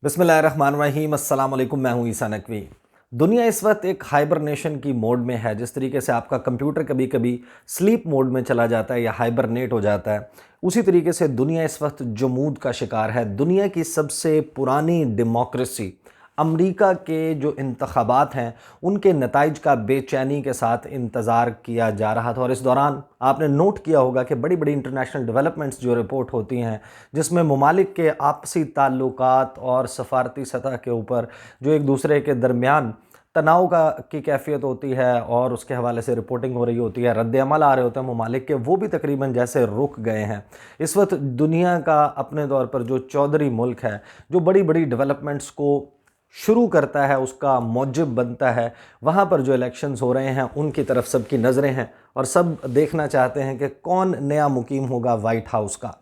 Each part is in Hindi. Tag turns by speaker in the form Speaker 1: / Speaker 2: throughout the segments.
Speaker 1: बिस्मिल्लाहिर्रहमानिर्रहीम अस्सलाम वालेकुम। मैं हूं ईसा नकवी। दुनिया इस वक्त एक हाइबरनेशन की मोड में है। जिस तरीके से आपका कंप्यूटर कभी कभी स्लीप मोड में चला जाता है या हाइबरनेट हो जाता है, उसी तरीके से दुनिया इस वक्त जमूद का शिकार है। दुनिया की सबसे पुरानी डेमोक्रेसी अमेरिका के जो इंतखाबात हैं उनके नताइज का बेचैनी के साथ इंतज़ार किया जा रहा था। और इस दौरान आपने नोट किया होगा कि बड़ी बड़ी इंटरनेशनल डेवलपमेंट्स जो रिपोर्ट होती हैं, जिसमें ममालिक के आपसी ताल्लुकात और सफारती सतह के ऊपर जो एक दूसरे के दरमियान तनाव की कैफियत होती है और उसके हवाले से रिपोर्टिंग हो रही होती है, रद्द अमल आ रहे होते हैं ममालिक के, वो भी तकरीबन जैसे रुक गए हैं। इस वक्त दुनिया का अपने तौर पर जो चौधरी मुल्क है, जो बड़ी बड़ी डेवलपमेंट्स को शुरू करता है, उसका मौजब बनता है, वहाँ पर जो इलेक्शंस हो रहे हैं उनकी तरफ सबकी नज़रें हैं और सब देखना चाहते हैं कि कौन नया मुकीम होगा वाइट हाउस का।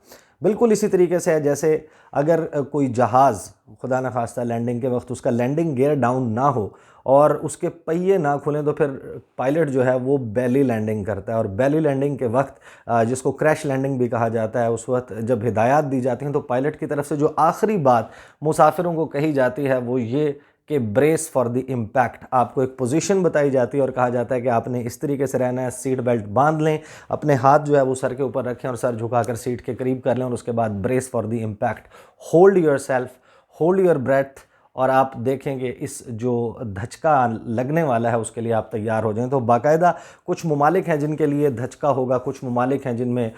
Speaker 1: बिल्कुल इसी तरीके से है जैसे अगर कोई जहाज़ खुदा न खास्ता लैंडिंग के वक्त उसका लैंडिंग गियर डाउन ना हो और उसके पहिए ना खुलें, तो फिर पायलट जो है वो बेली लैंडिंग करता है। और बेली लैंडिंग के वक्त जिसको क्रैश लैंडिंग भी कहा जाता है, उस वक्त जब हिदायत दी जाती हैं तो पायलट की तरफ से जो आखिरी बात मुसाफिरों को कही जाती है वो ये कि ब्रेस फॉर द इम्पैक्ट। आपको एक पोजीशन बताई जाती है और कहा जाता है कि आपने इस तरीके से रहना है, सीट बेल्ट बांध लें, अपने हाथ जो है वो सर के ऊपर रखें और सर झुकाकर सीट के करीब कर लें और उसके बाद brace for the impact, hold yourself, hold your breath, और आप देखेंगे इस जो धचका लगने वाला है उसके लिए आप तैयार हो जाएं। तो बाकायदा कुछ ममालिक हैं जिनके लिए धचका होगा, कुछ ममालिक हैं जिनमें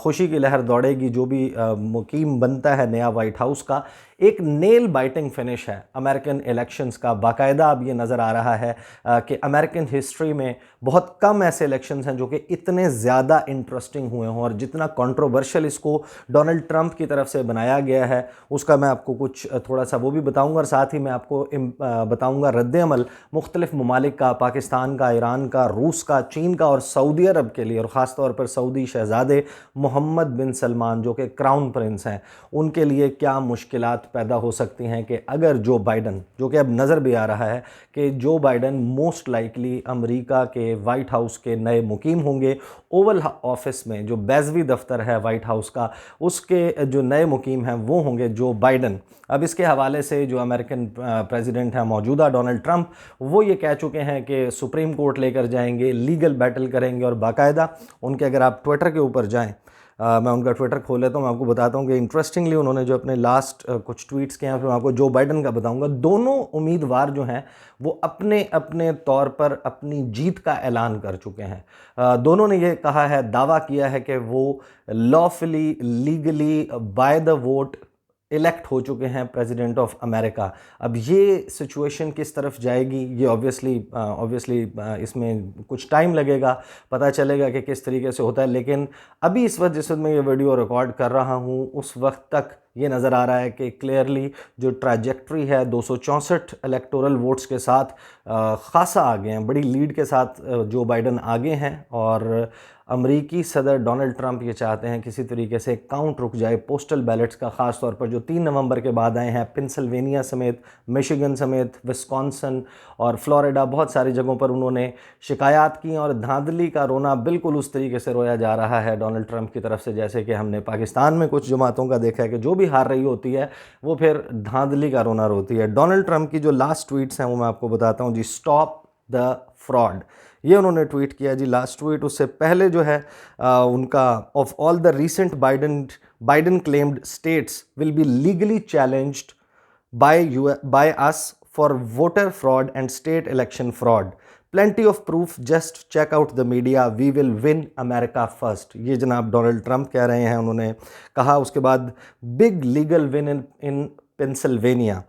Speaker 1: खुशी की लहर दौड़ेगी। जो भी मुकीम बनता है नया वाइट हाउस का, एक नेल बाइटिंग फिनिश है अमेरिकन इलेक्शंस का। बाकायदा अब ये नज़र आ रहा है कि अमेरिकन हिस्ट्री में बहुत कम ऐसे इलेक्शंस हैं जो कि इतने ज़्यादा इंटरेस्टिंग हुए हों, और जितना कंट्रोवर्शियल इसको डोनाल्ड ट्रंप की तरफ से बनाया गया है उसका मैं आपको कुछ थोड़ा सा वो भी बताऊंगा। और साथ ही मैं आपको बताऊंगा रद्द-ए-अमल मुख्तलिफ ममालिक का, पाकिस्तान का, ईरान का, रूस का, चीन का और सऊदी अरब के लिए, और ख़ास तौर पर सऊदी शहज़ादे मोहम्मद बिन सलमान जो कि क्राउन प्रिंस हैं, उनके लिए क्या मुश्किलात पैदा हो सकती हैं कि अगर जो बाइडन, जो कि अब नज़र भी आ रहा है कि जो बाइडन मोस्ट लाइकली अमेरिका के वाइट हाउस के नए मुकीम होंगे। ओवल ऑफिस में जो बैजवी दफ्तर है वाइट हाउस का, उसके जो नए मुकीम हैं वो होंगे जो बाइडन। अब इसके हवाले से जो अमेरिकन प्रेसिडेंट हैं मौजूदा डोनाल्ड ट्रंप, वो ये कह चुके हैं कि सुप्रीम कोर्ट लेकर जाएंगे, लीगल बैटल करेंगे। और बाकायदा उनके अगर आप ट्विटर के ऊपर जाएं, मैं उनका ट्विटर खोल लेता हूँ, मैं आपको बताता हूँ कि इंटरेस्टिंगली उन्होंने जो अपने लास्ट कुछ ट्वीट्स किए हैं, फिर मैं आपको जो बाइडन का बताऊँगा। दोनों उम्मीदवार जो हैं वो अपने अपने तौर पर अपनी जीत का ऐलान कर चुके हैं। दोनों ने ये कहा है, दावा किया है कि वो lawfully, legally, by the vote elect हो चुके हैं प्रेसिडेंट ऑफ अमेरिका। अब ये सिचुएशन किस तरफ जाएगी, ये ऑब्वियसली इसमें कुछ टाइम लगेगा, पता चलेगा कि किस तरीके से होता है। लेकिन अभी इस वक्त जिस वक्त मैं ये वीडियो रिकॉर्ड कर रहा हूँ उस वक्त तक ये नज़र आ रहा है कि क्लियरली जो ट्रैजेक्टरी है 264 इलेक्टोरल वोट्स के साथ खासा आगे हैं, बड़ी लीड के साथ जो बाइडन आगे हैं। और अमरीकी सदर डोनाल्ड ट्रंप ये चाहते हैं किसी तरीके से काउंट रुक जाए पोस्टल बैलेट्स का, ख़ास तौर पर जो 3 नवंबर के बाद आए हैं, पेंसिल्वेनिया समेत, मिशिगन समेत, विस्कॉन्सन और फ्लोरिडा, बहुत सारी जगहों पर उन्होंने शिकायत की। और धांधली का रोना बिल्कुल उस तरीके से रोया जा रहा है डोनाल्ड ट्रंप की तरफ से जैसे कि हमने पाकिस्तान में कुछ जमातों का देखा है कि जो भी हार रही होती है वो फिर धांधली का रोना रोती है। डोनाल्ड ट्रंप की जो लास्ट ट्वीट्स हैं वो मैं आपको बताता हूँ जी। स्टॉप द फ्रॉड, ये उन्होंने ट्वीट किया जी, लास्ट ट्वीट। उससे पहले जो है उनका, of all the recent Biden claimed states will be legally challenged by us for voter fraud and state election fraud, plenty of proof, just check out the media, we will win America first. ये जनाब डोनाल्ड ट्रंप कह रहे हैं, उन्होंने कहा। उसके बाद big legal win in Pennsylvania,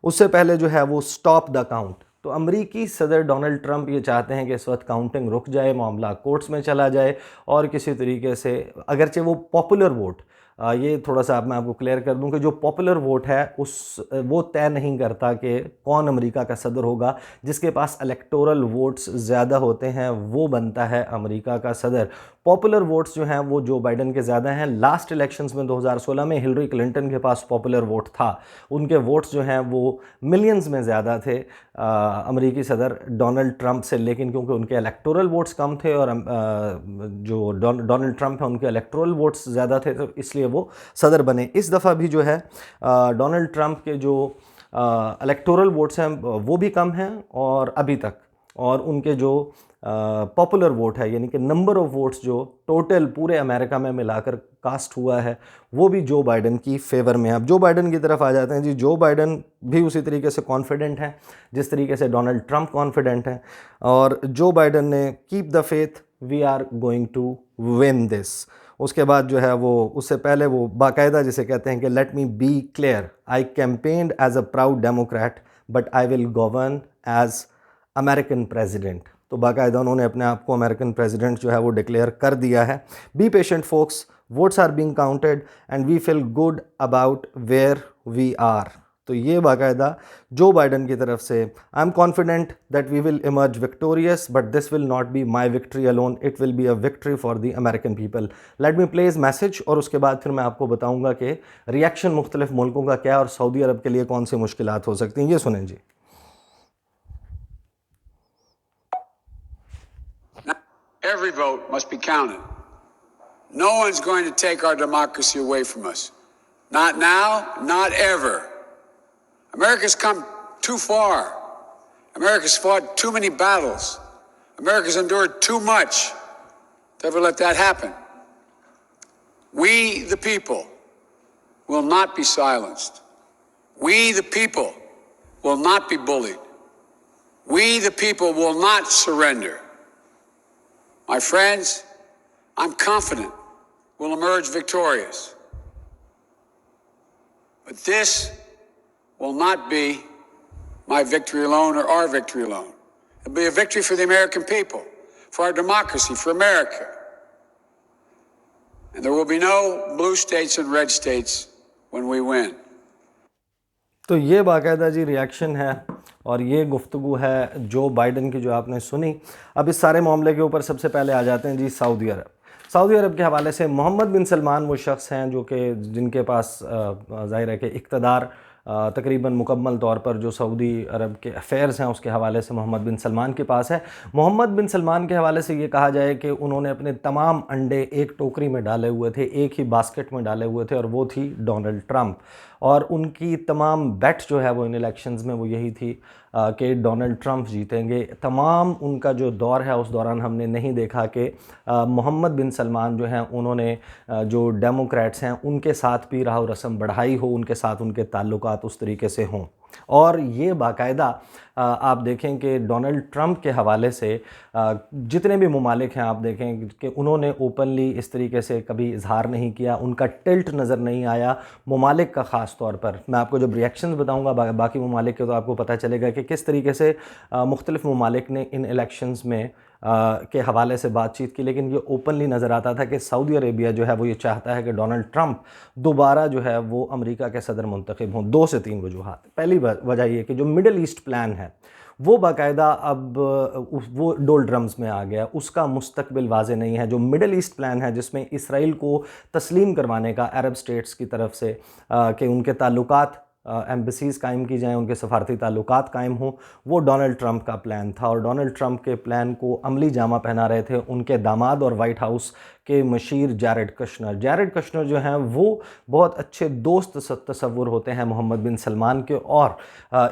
Speaker 1: उससे पहले जो है वो स्टॉप द काउंट। तो अमरीकी सदर डोनाल्ड ट्रंप ये चाहते हैं कि इस वक्त काउंटिंग रुक जाए, मामला कोर्ट्स में चला जाए और किसी तरीके से, अगरचे वो पॉपुलर वोट, ये थोड़ा सा मैं आपको क्लियर कर दूं कि जो पॉपुलर वोट है वो तय नहीं करता कि कौन अमेरिका का सदर होगा। जिसके पास इलेक्टोरल वोट्स ज़्यादा होते हैं वो बनता है अमेरिका का सदर। पॉपुलर वोट्स जो हैं वो जो बाइडन के ज़्यादा हैं। लास्ट इलेक्शंस में 2016 में हिलरी क्लिंटन के पास पॉपुलर वोट था, उनके वोट्स जो हैं वो मिलियंस में ज़्यादा थे अमेरिकी सदर डोनाल्ड ट्रंप से। लेकिन क्योंकि उनके इलेक्टोरल वोट्स कम थे और जो डोनाल्ड ट्रंप है उनके इलेक्टोरल वोट्स ज़्यादा थे, तो इसलिए वो सदर बने। इस दफ़ा भी जो है डोनाल्ड ट्रंप के जो इलेक्टोरल वोट्स हैं वो भी कम हैं और अभी तक, और उनके जो पॉपुलर वोट है यानी कि नंबर ऑफ वोट्स जो टोटल पूरे अमेरिका में मिलाकर कास्ट हुआ है वो भी जो बाइडन की फेवर में है। अब जो बाइडन की तरफ आ जाते हैं जी, जो बाइडन भी उसी तरीके से कॉन्फिडेंट हैं जिस तरीके से डोनाल्ड ट्रंप कॉन्फिडेंट हैं, और जो बाइडन ने keep the faith, we are going to win this. उसके बाद जो है वो उससे पहले वो बाकायदा जिसे कहते हैं कि let me be clear, I campaigned as a proud Democrat but I will govern as American president. तो बाकायदा उन्होंने अपने आप को अमेरिकन प्रेसिडेंट जो है वो डिक्लेयर कर दिया है। Be patient folks, votes are being counted and we feel good about where we are. तो ये बाकायदा जो बाइडन की तरफ से, I am confident that we will emerge victorious but this will not be my victory alone, it will be a victory for the American people. Let me play इस मैसेज और उसके बाद फिर मैं आपको बताऊंगा कि रिएक्शन मुख्तलिफ मुल्कों का क्या है और सऊदी अरब के लिए कौन सी मुश्किलात हो सकती हैं। ये सुनें जी।
Speaker 2: Every vote must be counted. No one's going to take our democracy away from us. Not now, not ever. America's come too far. America's fought too many battles. America's endured too much to ever let that happen. We, the people, will not be silenced. We, the people, will not be bullied. We, the people, will not surrender. My friends, I'm confident we'll emerge victorious. But this will not be my victory alone or our victory alone. It'll be a victory for the American people, for our democracy, for America. And there will be no blue states and red states when we win.
Speaker 1: तो ये बाकायदा जी रिएक्शन है और ये गुफ्तगू है जो बाइडन की जो आपने सुनी। अब इस सारे मामले के ऊपर सबसे पहले आ जाते हैं जी सऊदी अरब। सऊदी अरब के हवाले से मोहम्मद बिन सलमान वो शख्स हैं जो कि जिनके पास ज़ाहिर है कि इक़्तिदार तकरीबन मुकम्मल तौर पर जो सऊदी अरब के अफेयर्स हैं उसके हवाले से मोहम्मद बिन सलमान के पास है। मोहम्मद बिन सलमान के हवाले से ये कहा जाए कि उन्होंने अपने तमाम अंडे एक टोकरी में डाले हुए थे, एक ही बास्केट में डाले हुए थे, और वो थी डोनाल्ड ट्रंप। और उनकी तमाम बेट जो है वो इन इलेक्शंस में वो यही थी कि डोनाल्ड ट्रंप जीतेंगे। तमाम उनका जो दौर है उस दौरान हमने नहीं देखा कि मोहम्मद बिन सलमान जो हैं उन्होंने जो डेमोक्रेट्स हैं उनके साथ भी राह रस्म बढ़ाई हो, उनके साथ उनके ताल्लुकात उस तरीके से हों। और ये बाकायदा आप देखें कि डोनाल्ड ट्रंप के हवाले से जितने भी ममालिक हैं आप देखें कि उन्होंने ओपनली इस तरीके से कभी इजहार नहीं किया, उनका टिल्ट नज़र नहीं आया ममालिक का ख़ास तौर पर। मैं आपको जब रिएक्शंस बताऊंगा बाकी ममालिक के तो आपको पता चलेगा कि किस तरीके से मुख्तलिफ ममालिक ने इन इलेक्शंस में के हवाले से बातचीत की। लेकिन ये ओपनली नज़र आता था कि सऊदी अरेबिया जो है वो ये चाहता है कि डोनाल्ड ट्रंप दोबारा जो है वो अमेरिका के सदर मुंतखब हों। 2 से 3 वजूहात। पहली वजह ये कि जो मिडल ईस्ट प्लान है वो बाकायदा अब वो डोलड्रम्स में आ गया, उसका मुस्तकबिल वाज़े नहीं है। जो मिडल ईस्ट प्लान है जिसमें इसराइल को तस्लीम करवाने का अरब स्टेट्स की तरफ से कि उनके ताल्लुकात एम्बेसीज़ कायम की जाएँ, उनके सफारती ताल्लुकात कायम हों, वो डोनाल्ड ट्रंप का प्लान था। और डोनाल्ड ट्रंप के प्लान को अमली जामा पहना रहे थे उनके दामाद और वाइट हाउस के machine Jared Kushner. Jared Kushner जो हैं वो बहुत अच्छे दोस्त तस्वुर होते हैं मोहम्मद बिन सलमान के, और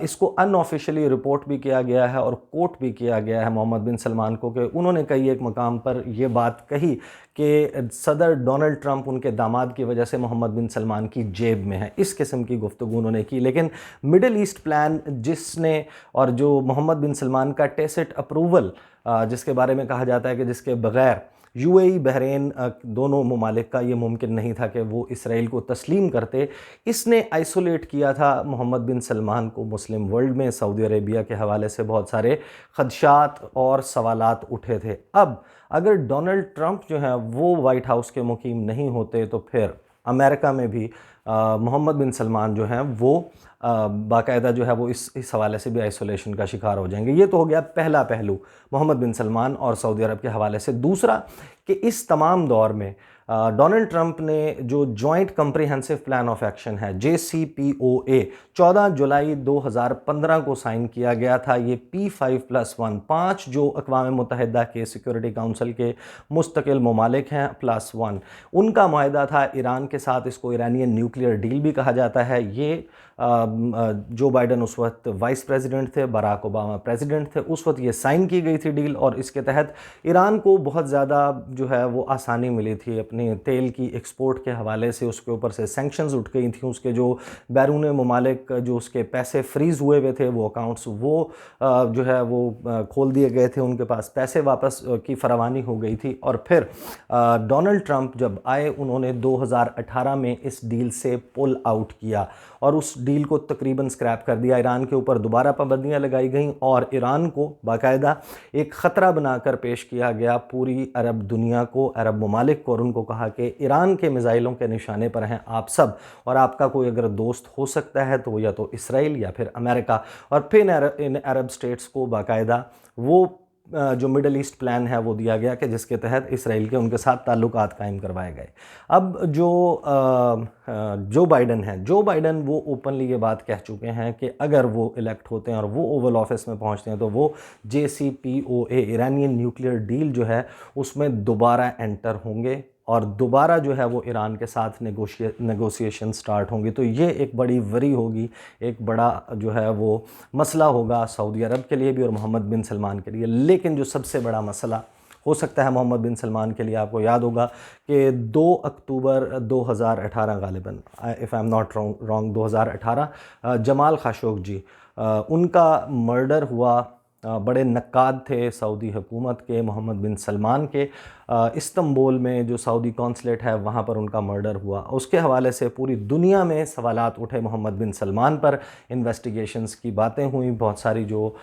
Speaker 1: इसको अनऑफिशियली रिपोर्ट भी किया गया है और कोट भी किया गया है मोहम्मद बिन सलमान को कि उन्होंने कई एक मकाम पर ये बात कही कि सदर डोनाल्ड ट्रंप उनके दामाद की वजह से मोहम्मद बिन सलमान की जेब में है। इस किस्म की गुफ्तगू उन्होंने की। लेकिन मिडल ईस्ट प्लान जिसने और जो मोहम्मद बिन सलमान का टेसिट अप्रूवल जिसके बारे में कहा जाता है कि जिसके बग़ैर यूएई बहरीन दोनों ममालिक का ये मुमकिन नहीं था कि वो इसराइल को तस्लीम करते, इसने आइसोलेट किया था मोहम्मद बिन सलमान को मुस्लिम वर्ल्ड में। सऊदी अरेबिया के हवाले से बहुत सारे खदशात और सवालात उठे थे। अब अगर डोनाल्ड ट्रंप जो है वो वाइट हाउस के मुकीम नहीं होते तो फिर अमेरिका में भी मोहम्मद बिन सलमान जो हैं वो बाकायदा जो है वो इस हवाले से भी आइसोलेशन का शिकार हो जाएंगे। ये तो हो गया पहला पहलू मोहम्मद बिन सलमान और सऊदी अरब के हवाले से। दूसरा कि इस तमाम दौर में डोनाल्ड ट्रंप ने जो joint comprehensive plan of action है JCPOA 14 जुलाई 2015 को साइन किया गया था। ये P5+1 5 जो अक़वाम मुत्तहिदा के सिक्योरिटी काउंसिल के मुस्तकिल ममालिक हैं +1 उनका मुआहदा था ईरान के साथ। इसको ईरानियन न्यूक्लियर डील भी कहा जाता है। ये जो बाइडन उस वक्त वाइस प्रेसिडेंट थे, बराक ओबामा प्रेसिडेंट थे, उस वक्त ये साइन की गई थी डील और इसके तहत ईरान को बहुत ज़्यादा जो है वो आसानी मिली थी अपने तेल की एक्सपोर्ट के हवाले से। उसके ऊपर से सैंक्शंस उठ गई थी, उसके जो बैरून ममालिक जो उसके पैसे फ्रीज़ हुए थे वो अकाउंट्स वो जो है वो खोल दिए गए थे, उनके पास पैसे वापस की फरावानी हो गई थी। और फिर डोनाल्ड ट्रंप जब आए उन्होंने 2018 में इस डील से पुल आउट किया और उस डील को तकरीबन स्क्रैप कर दिया। ईरान के ऊपर दोबारा पाबंदियां लगाई गईं और ईरान को बाकायदा एक ख़तरा बनाकर पेश किया गया पूरी अरब दुनिया को, अरब ममालिक को, और उनको कहा कि ईरान के मिसाइलों के निशाने पर हैं आप सब, और आपका कोई अगर दोस्त हो सकता है तो या तो इसराइल या फिर अमेरिका। और फिर इन अरब स्टेट्स को बाकायदा वो जो मिडल ईस्ट प्लान है वो दिया गया कि जिसके तहत इसराइल के उनके साथ ताल्लुकात कायम करवाए गए। अब जो बाइडन हैं, जो बाइडन वो ओपनली ये बात कह चुके हैं कि अगर वो इलेक्ट होते हैं और वो ओवल ऑफिस में पहुंचते हैं तो वो JCPOA ईरानियन न्यूक्लियर डील जो है उसमें दोबारा एंटर होंगे और दोबारा जो है वो ईरान के साथ नेगोशिएशन स्टार्ट होंगी। तो ये एक बड़ी वरी होगी, एक बड़ा जो है वो मसला होगा सऊदी अरब के लिए भी और मोहम्मद बिन सलमान के लिए। लेकिन जो सबसे बड़ा मसला हो सकता है मोहम्मद बिन सलमान के लिए, आपको याद होगा कि 2 अक्टूबर 2018 गालिबन, if I am not wrong 2018, Jamal Khashoggi उनका मर्डर हुआ। बड़े नक्काद थे सऊदी हुकूमत के, मोहम्मद बिन सलमान के। इस्तांबुल में जो सऊदी कौंसलेट है वहाँ पर उनका मर्डर हुआ। उसके हवाले से पूरी दुनिया में सवालात उठे मोहम्मद बिन सलमान पर, इन्वेस्टिगेशंस की बातें हुई, बहुत सारी जो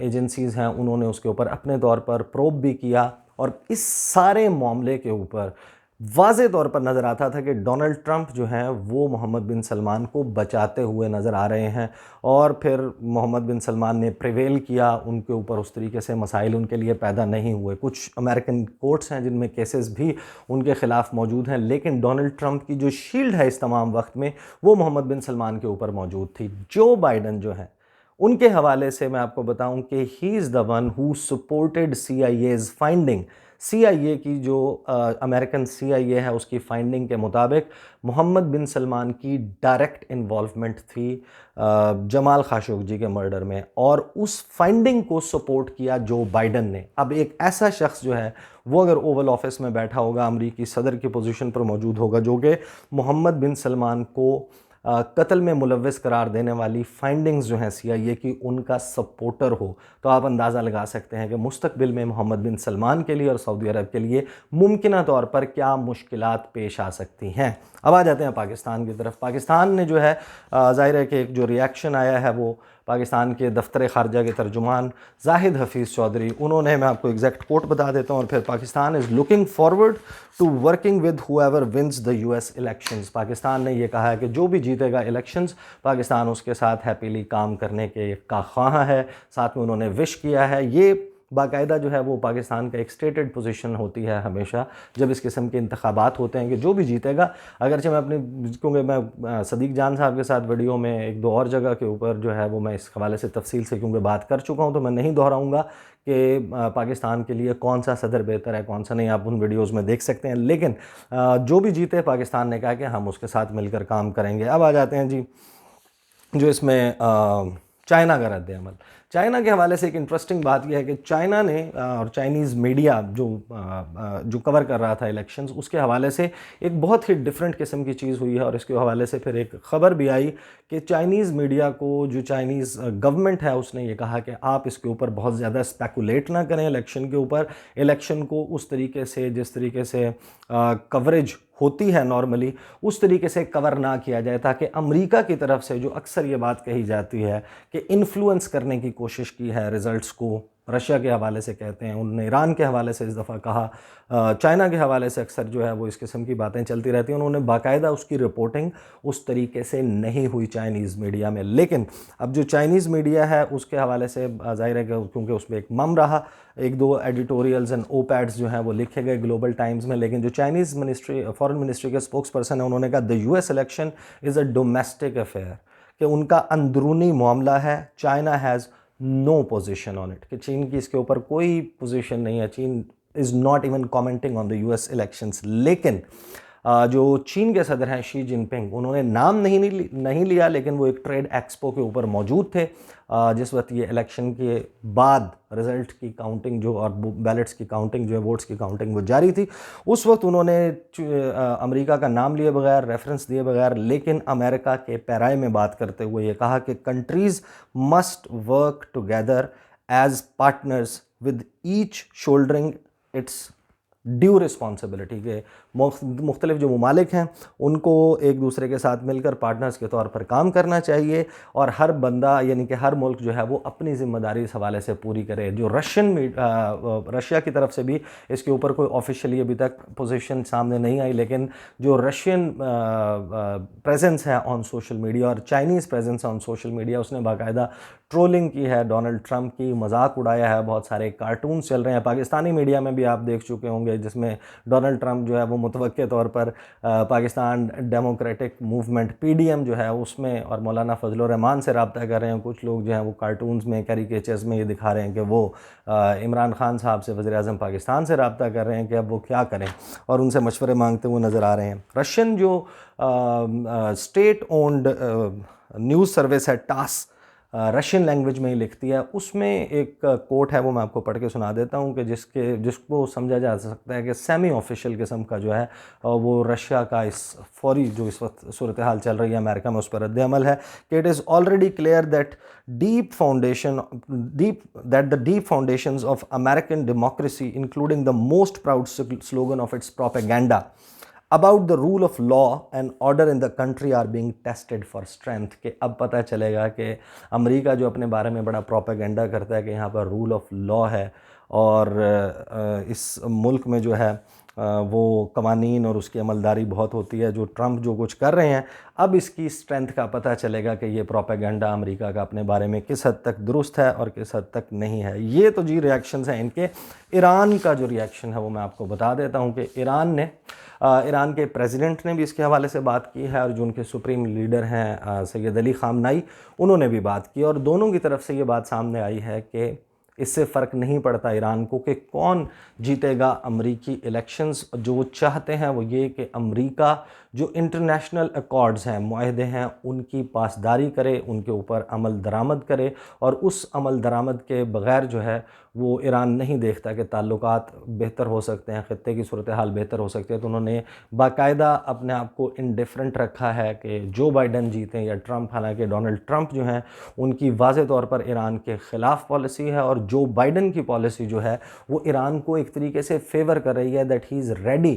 Speaker 1: एजेंसीज़ हैं उन्होंने उसके ऊपर अपने तौर पर प्रोब भी किया। और इस सारे मामले के ऊपर वाज़े तौर पर नज़र आता था कि डोनाल्ड ट्रंप जो हैं वो मोहम्मद बिन सलमान को बचाते हुए नज़र आ रहे हैं। और फिर मोहम्मद बिन सलमान ने प्रिवेल किया, उनके ऊपर उस तरीके से मसाइल उनके लिए पैदा नहीं हुए। कुछ अमेरिकन कोर्ट्स हैं जिनमें केसेस भी उनके ख़िलाफ़ मौजूद हैं, लेकिन डोनाल्ड ट्रंप की जो शील्ड है इस तमाम वक्त में वो मोहम्मद बिन सलमान के ऊपर मौजूद थी। जो बाइडन जो है उनके हवाले से मैं आपको बताऊं कि he is the one who supported CIA's finding. CIA की जो अमेरिकन CIA है उसकी फाइंडिंग के मुताबिक मोहम्मद बिन सलमान की डायरेक्ट इन्वॉल्वमेंट थी जमाल खाशोगी के मर्डर में, और उस फाइंडिंग को सपोर्ट किया जो बाइडन ने। अब एक ऐसा शख्स जो है वो अगर ओवल ऑफिस में बैठा होगा, अमरीकी सदर की पोजीशन पर मौजूद होगा, जो कि मोहम्मद बिन सलमान को कत्ल में मुलव्वस करार देने वाली फाइंडिंग्स जो हैं CIA की उनका सपोर्टर हो, तो आप अंदाज़ा लगा सकते हैं कि मुस्तकबिल में मोहम्मद बिन सलमान के लिए और सऊदी अरब के लिए मुमकिना तौर पर क्या मुश्किलात पेश आ सकती हैं। अब आ जाते हैं पाकिस्तान की तरफ। पाकिस्तान ने जो है ज़ाहिर है कि एक जो रिएक्शन आया है वो पाकिस्तान के दफ्तर ख़ारजा के तर्जुमान जाहिद हफीज़ चौधरी, उन्होंने, मैं आपको एग्जैक्ट कोट बता देता हूँ और फिर Pakistan is looking forward to working with whoever wins the US elections. Pakistan ने ये कहा है कि जो भी जीतेगा इलेक्शंस पाकिस्तान उसके साथ हैप्पीली काम करने के का ख्वाह है। साथ में उन्होंने विश किया है। ये बाकायदा जो है वो पाकिस्तान का एक स्टेटेड पोजीशन होती है हमेशा जब इस किस्म के इंतखाबात होते हैं कि जो भी जीतेगा, अगरचे मैं अपनी, क्योंकि मैं सदीक जान साहब के साथ वीडियो में एक दो और जगह के ऊपर जो है वो मैं इस हवाले से तफसील से क्योंकि बात कर चुका हूँ, तो मैं नहीं दोहराऊँगा कि पाकिस्तान के लिए कौन सा सदर बेहतर है कौन सा नहीं, आप उन वीडियोज़ में देख सकते हैं। लेकिन जो भी जीते पाकिस्तान ने कहा कि हम उसके साथ मिलकर काम करेंगे। अब आ जाते हैं जी जो इसमें चाइना का रद्द अमल। चाइना के हवाले से एक इंटरेस्टिंग बात यह है कि चाइना ने और चाइनीज़ मीडिया जो कवर कर रहा था इलेक्शंस, उसके हवाले से एक बहुत ही डिफरेंट किस्म की चीज़ हुई है। और इसके हवाले से फिर एक ख़बर भी आई कि चाइनीज़ मीडिया को, जो चाइनीज़ गवर्नमेंट है, उसने ये कहा कि आप इसके ऊपर बहुत ज़्यादा स्पेकुलेट ना करें इलेक्शन के ऊपर। इलेक्शन को उस तरीके से, जिस तरीके से कवरेज होती है नॉर्मली, उस तरीके से कवर ना किया जाए, ताकि अमेरिका की तरफ से जो अक्सर ये बात कही जाती है कि इन्फ्लुएंस करने की कोशिश की है रिज़ल्ट्स को, रशिया के हवाले से कहते हैं, उन्होंने ईरान के हवाले से इस दफ़ा कहा, चाइना के हवाले से अक्सर जो है वो इस किस्म की बातें चलती रहती हैं। उन्होंने बाकायदा उसकी रिपोर्टिंग उस तरीके से नहीं हुई चाइनीज़ मीडिया में। लेकिन अब जो चाइनीज़ मीडिया है उसके हवाले से ज़ाहिर है कि क्योंकि उसमें एक मम रहा, एक दो एडिटोरियल्स एंड ओपैड्स जो हैं वो लिखे गए ग्लोबल टाइम्स में। लेकिन जो चाइनीज़ मिनिस्ट्री, फॉरेन मिनिस्ट्री के स्पोक्स पर्सन है, उन्होंने कहा the US election is a domestic affair, कि उनका अंदरूनी मामला है, China has no position on it, कि चीन की इसके ऊपर कोई पोजीशन नहीं है, चीन is not even commenting on the US elections. लेकिन जो चीन के सदर हैं शी जिनपिंग, उन्होंने नाम नहीं लिया, लेकिन वो एक ट्रेड एक्सपो के ऊपर मौजूद थे जिस वक्त ये इलेक्शन के बाद रिज़ल्ट की काउंटिंग जो और बैलेट्स की काउंटिंग जो है, वोट्स की काउंटिंग वो जारी थी। उस वक्त उन्होंने अमेरिका का नाम लिए बगैर, रेफरेंस दिए बगैर, लेकिन अमेरिका के पैराए में बात करते हुए ये कहा कि countries must work together as partners with each shouldering its due responsibility के मुख्तलिफ जो ममालिक हैं उनको एक दूसरे के साथ मिलकर पार्टनर्स के तौर पर काम करना चाहिए और हर बंदा यानी कि हर मुल्क जो है वो अपनी ज़िम्मेदारी इस हवाले से पूरी करे। जो रशिया की तरफ से भी इसके ऊपर कोई ऑफिशियली अभी तक पोजीशन सामने नहीं आई, लेकिन जो रशियन प्रेजेंस है ऑन सोशल मीडिया और Chinese presence on social media, उसने बाकायदा ट्रोलिंग की है डोनाल्ड ट्रंप की, मजाक उड़ाया है। बहुत सारे कार्टून चल रहे हैं पाकिस्तानी मीडिया में भी, आप देख चुके होंगे, जिसमें डोनाल्ड ट्रंप जो है वो मुतवक्के तौर पर पाकिस्तान डेमोक्रेटिक मूवमेंट PDM जो है उसमें और मौलाना फजलुर रहमान से रब्ता कर रहे हैं। कुछ लोग जो हैं वो कार्टून्स में, कैरिकेचर्स में ये दिखा रहे हैं कि वो इमरान खान साहब से, वज़ीर-ए-आज़म पाकिस्तान से रब्ता कर रहे हैं कि अब वो क्या करें और उनसे मशवरे मांगते हुए नज़र आ रहे हैं। रशियन जो स्टेट ओन्ड न्यूज़ सर्विस है टास, रशियन लैंग्वेज में ही लिखती है, उसमें एक कोट है वो मैं आपको पढ़ के सुना देता हूँ कि जिसको समझा जा सकता है कि सेमी ऑफिशियल किस्म का जो है वो रशिया का इस फौरी जो इस वक्त सूरत हाल चल रही है अमेरिका में उस पर रद्द अमल है कि it is already clear that the deep foundations of American democracy including the most proud slogan of its propaganda about the rule of law and order in the country are being tested for strength. के अब पता चलेगा कि अमेरिका जो अपने बारे में बड़ा प्रोपेगेंडा करता है कि यहाँ पर रूल ऑफ लॉ है और इस मुल्क में जो है वो कवानीन और उसकी अमलदारी बहुत होती है, जो ट्रंप जो कुछ कर रहे हैं, अब इसकी स्ट्रेंथ का पता चलेगा कि ये प्रोपेगेंडा अमेरिका का अपने बारे में किस हद तक दुरुस्त है और किस हद तक नहीं है। ये तो जी रिएक्शंस हैं इनके। ईरान का जो रिएक्शन है वो मैं आपको बता देता हूँ कि ईरान के प्रेसिडेंट ने भी इसके हवाले से बात की है और जो उनके सुप्रीम लीडर हैं सैयद अली ख़ामनाई, उन्होंने भी बात की और दोनों की तरफ से ये बात सामने आई है कि इससे फ़र्क नहीं पड़ता ईरान को कि कौन जीतेगा अमरीकी इलेक्शंस। जो वो चाहते हैं वो ये कि अमरीका जो इंटरनेशनल अकॉर्ड्स हैं, मुआहदे हैं, उनकी पासदारी करे, उनके ऊपर अमल दरामद करे और उस अमल दरामद के बग़ैर जो है वो ईरान नहीं देखता कि ताल्लुकात बेहतर हो सकते हैं, ख़ित्ते की सूरत हाल बेहतर हो सकती है। तो उन्होंने बाकायदा अपने आप को इनडिफरेंट रखा है कि जो बाइडन जीतें या ट्रंप, हालांकि डोनाल्ड ट्रंप जो हैं उनकी वाज़े तौर पर ईरान के ख़िलाफ़ पॉलिसी है और जो बाइडन की पॉलिसी जो है वो ईरान को एक तरीके से फेवर कर रही है दैट ही इज़ रेडी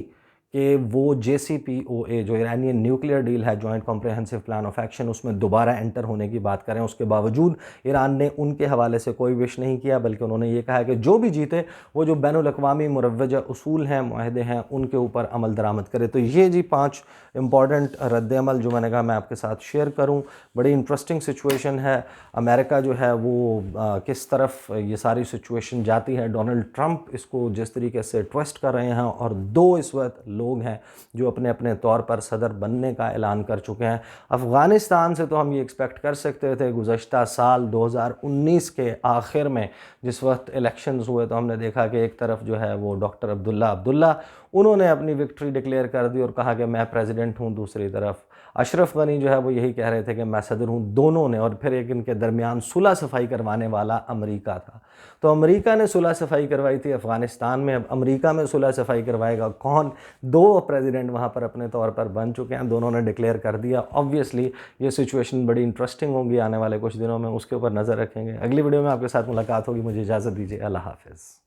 Speaker 1: कि वो JCPOA जो ईरानियन न्यूक्लियर डील है, joint comprehensive plan of action, उसमें दोबारा एंटर होने की बात करें। उसके बावजूद ईरान ने उनके हवाले से कोई विश नहीं किया, बल्कि उन्होंने ये कहा कि जो भी जीते वो जो बैनुल-अक़वामी मुरव्वजा उसूल हैं, मुआहदे हैं, उनके ऊपर अमल दरामद करे। तो ये जी 5 इंपॉर्टेंट रद्द-ए-अमल जो मैंने कहा मैं आपके साथ शेयर करूँ। बड़ी इंटरेस्टिंग सिचुएशन है। अमेरिका जो है वो किस तरफ ये सारी सिचुएशन जाती है, डोनाल्ड ट्रंप इसको जिस तरीके से ट्विस्ट कर रहे हैं और 2 इस वक्त लोग हैं जो अपने अपने तौर पर सदर बनने का ऐलान कर चुके हैं। अफ़गानिस्तान से तो हम ये एक्सपेक्ट कर सकते थे। गुज़श्ता साल 2019 के आखिर में जिस वक्त इलेक्शंस हुए तो हमने देखा कि एक तरफ जो है वो डॉक्टर अब्दुल्ला उन्होंने अपनी विक्ट्री डिक्लेयर कर दी और कहा कि मैं प्रेसिडेंट हूँ। दूसरी तरफ अशरफ गनी जो है वो यही कह रहे थे कि मैं सदर हूँ। दोनों ने, और फिर एक इनके दरमियान सुलह सफाई करवाने वाला अमेरिका था। तो अमेरिका ने सुलह सफाई करवाई थी अफ़गानिस्तान में, अब अमेरिका में सुलह सफाई करवाएगा कौन? 2 प्रेसिडेंट वहाँ पर अपने तौर पर बन चुके हैं, दोनों ने डिक्लेयर कर दिया। ऑब्वियसली ये सिचुएशन बड़ी इंटरेस्टिंग होगी आने वाले कुछ दिनों में, उसके ऊपर नज़र रखेंगे। अगली वीडियो में आपके साथ मुलाकात होगी। मुझे इजाज़त दीजिए। अल्लाह हाफ़िज़।